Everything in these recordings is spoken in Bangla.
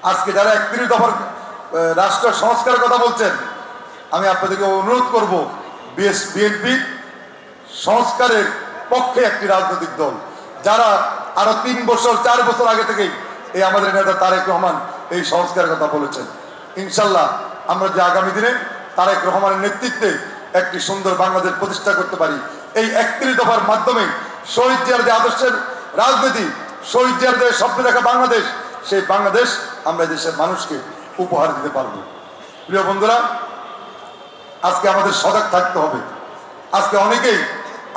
আজকে যারা 31 দফার রাষ্ট্র সংস্কারের কথা বলছেন, আমি আপনাদেরকে অনুরোধ করব, বিএনপি সংস্কারের পক্ষে একটি রাজনৈতিক দল, যারা আরো 3 বছর 4 বছর আগে থেকেই এই আমাদের নেতা তারেক রহমান এই সংস্কারের কথা বলেছেন। ইনশাল্লাহ আমরা যে আগামী দিনে তারেক রহমানের নেতৃত্বে একটি সুন্দর বাংলাদেশ প্রতিষ্ঠা করতে পারি। এই 31 দফার মাধ্যমে শহীদ জিয়ার যে আদর্শের রাজনীতি, শহীদ জিয়ার যে স্বপ্ন দেখা বাংলাদেশ, সেই বাংলাদেশ আমরা দেশের মানুষকে উপহার দিতে পারবো। প্রিয় বন্ধুরা, আজকে আমাদের সজাগ থাকতে হবে। আজকে অনেকেই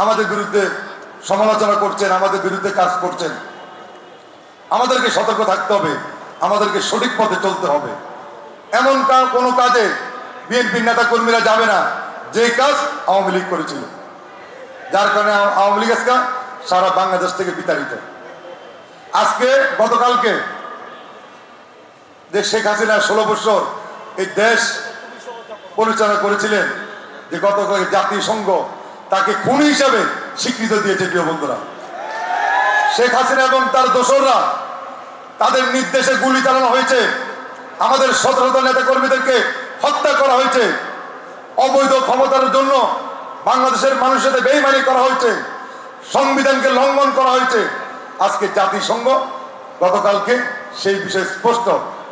আমাদের বিরুদ্ধে সমালোচনা করছেন, আমাদের বিরুদ্ধে কাজ করছেন। আমাদেরকে সতর্ক থাকতে হবে, আমাদেরকে সঠিক পথে চলতে হবে। এমন কোনো কাজে বিএনপির নেতা কর্মীরা যাবে না যে কাজ আওয়ামী লীগ করেছিল, যার কারণে আওয়ামী লীগ আজকে সারা বাংলাদেশ থেকে বিতাড়িত। আজকে গতকালকে যে শেখ হাসিনা 16 বছর এই দেশ পরিচালনা করেছিলেন, যে গতকাল জাতিসংঘ তাকে খুনি হিসাবে স্বীকৃতি দিয়েছে। প্রিয় বন্ধুরা, শেখ হাসিনা এবং তার দোসররা তাদের নির্দেশে গুলি চালানো হয়েছে, আমাদের 17 নেতা কর্মীদেরকে হত্যা করা হয়েছে, অবৈধ ক্ষমতার জন্য বাংলাদেশের মানুষের সাথে বেইমানি করা হয়েছে, সংবিধানকে লঙ্ঘন করা হয়েছে। আজকে জাতিসংঘ গতকালকে সেই বিষয়ে স্পষ্ট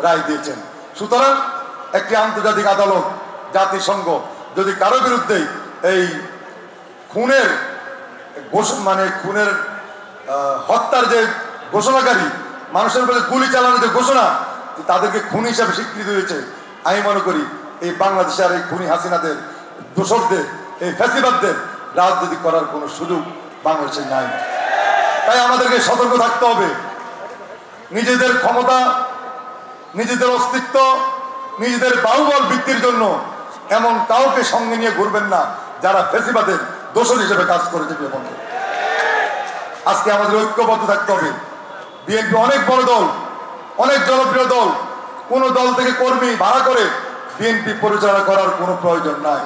রায় দিয়েছেন। সুতরাং একটি আন্তর্জাতিক আদালত, জাতিসংঘ যদি কারো বিরুদ্ধে এই খুনের হত্যার যে ঘোষণাকারী, মানুষের উপরে গুলি চালানোর যে ঘোষণা, তাদেরকে খুনি হিসাবে স্বীকৃতি দিয়েছে, আমি মনে করি এই বাংলাদেশের এই খুনি হাসিনাদের, দোষরদের, এই ফ্যাসিবাদদের রাজনীতি করার কোনো সুযোগ বাংলাদেশে নাই। তাই আমাদেরকে সতর্ক থাকতে হবে। নিজেদের ক্ষমতা, নিজেদের অস্তিত্ব, নিজেদের বাহুবল বৃদ্ধির জন্য এমন কাউকে সঙ্গে নিয়ে ঘুরবেন না যারা ফ্যাসিবাদের দোষর হিসেবে কাজ করেছে। আজকে আমাদের ঐক্যবদ্ধ থাকতে হবে। বিএনপি অনেক বড় দল, অনেক জনপ্রিয় দল। কোন দল থেকে কর্মী ভাড়া করে বিএনপি পরিচালনা করার কোনো প্রয়োজন নাই।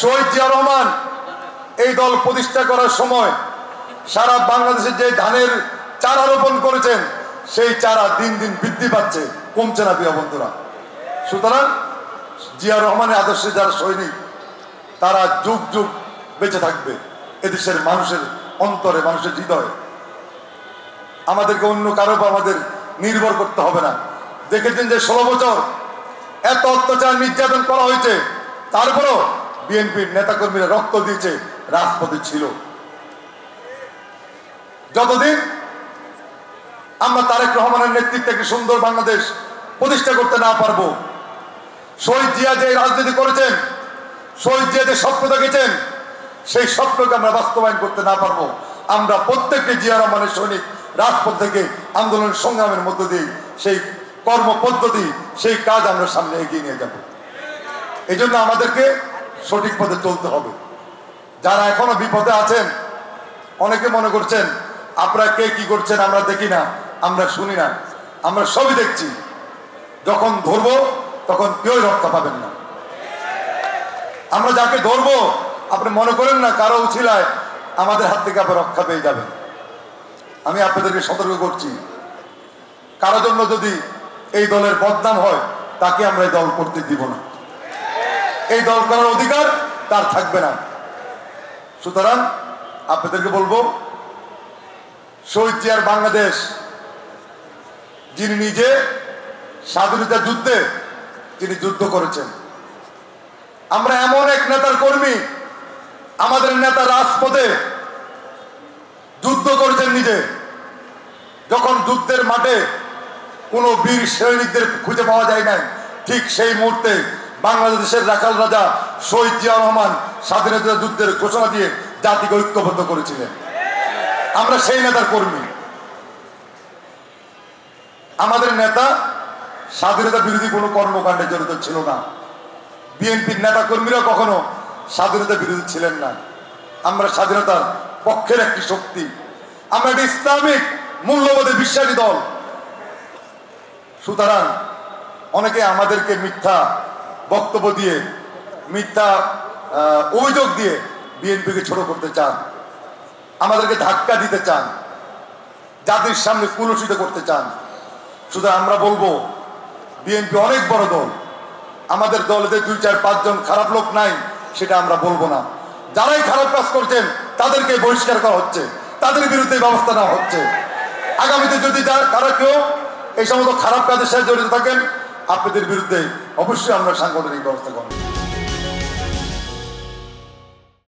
শহীদ জিয়া রহমান এই দল প্রতিষ্ঠা করার সময় সারা বাংলাদেশে যে ধানের চারা রোপণ করেছেন, সেই চারা দিন দিন বৃদ্ধি পাচ্ছে, কমছে না। প্রিয় বন্ধুরা, সুতরাং জিয়া রহমানের আদর্শে যারা সৈনিক, তারা যুগ যুগ বেঁচে থাকবে এদেশের মানুষের অন্তরে, মানুষের হৃদয়ে। আমাদেরকে অন্য কারো উপর আমাদের নির্ভর করতে হবে না। দেখেছেন যে 16 বছর এত অত্যাচার নির্যাতন করা হয়েছে, তারপরও বিএনপির নেতাকর্মীরা রক্ত দিয়েছে, রাজপথে ছিল। যতদিন আমরা তারেক রহমানের নেতৃত্বে একটি সুন্দর বাংলাদেশ প্রতিষ্ঠা করতে না পারবো, শহীদ জিয়া যে রাজনীতি করেছেন, শহীদ জিয়া যে স্বপ্ন দেখেছেন, সেই স্বপ্নকে আমরা বাস্তবায়ন করতে না পারবো, আমরা প্রত্যেকটি জিয়া রহমানের সৈনিক রাজপথ থেকে আন্দোলন সংগ্রামের মধ্য দিয়ে সেই কর্ম পদ্ধতি, সেই কাজ আমরা সামনে এগিয়ে নিয়ে যাব। এই জন্য আমাদেরকে সঠিক পথে চলতে হবে। যারা এখনো বিপদে আছেন, অনেকে মনে করছেন আপনারা কে কি করছেন আমরা দেখি না, আমরা শুনি না, আমরা সবই দেখছি। যখন ধরবো তখন কেউই রক্ষা পাবেন না। আমরা যাকে ধরবো, আপনি মনে করেন না কারো উছিলায় আমাদের হাত থেকে আপনি রক্ষা পেয়ে যাবেন। আমি আপনাদেরকে সতর্ক করছি, কারো জন্য যদি এই দলের বদনাম হয়, তাকে আমরা এই দল করতে দিব না। এই দল করার অধিকার তার থাকবে না। সুতরাং আপনাদেরকে বলবো, শহীদ জিয়ার বাংলাদেশ, যিনি নিজে স্বাধীনতা যুদ্ধে তিনি যুদ্ধ করেছেন, আমরা এমন এক নেতার কর্মী, আমাদের নেতা রাজপথে যুদ্ধ করেছেন নিজে। যখন যুদ্ধের মাঠে কোনো বীর সৈনিকদের খুঁজে পাওয়া যায় নাই, ঠিক সেই মুহূর্তে বাংলাদেশের রাখাল রাজা শহীদ জিয়া রহমান স্বাধীনতা যুদ্ধের ঘোষণা দিয়ে জাতিকে ঐক্যবদ্ধ করেছিলেন। আমরা সেই নেতার কর্মী। আমাদের নেতা স্বাধীনতা বিরোধী কোনো কর্মকাণ্ডে জড়িত ছিল না। বিএনপির নেতা কর্মীরা কখনো স্বাধীনতা বিরোধী ছিলেন না। আমরা স্বাধীনতার পক্ষের একটি শক্তি, আমরা একটি ইসলামিক মূল্যবোধে বিশ্বাসী দল। সুতরাং অনেকে আমাদেরকে মিথ্যা বক্তব্য দিয়ে, মিথ্যা অভিযোগ দিয়ে বিএনপিকে ছোট করতে চান, আমাদেরকে ধাক্কা দিতে চান, জাতির সামনে কুলুষিত করতে চান। শুধু আমরা বলবো বিএনপি অনেক বড় দল, আমাদের দলেতে 2-4-5 জন খারাপ লোক নাই সেটা আমরা বলবো না। যারাই খারাপ কাজ করছেন তাদেরকে বহিষ্কার করা হচ্ছে, তাদের বিরুদ্ধে ব্যবস্থা নেওয়া হচ্ছে। আগামীতে যদি কারা কেউ এই সমস্ত খারাপ কাজের সাথে জড়িত থাকেন আপনাদের বিরুদ্ধে অবশ্যই আমরা সাংগঠনিক ব্যবস্থা করব।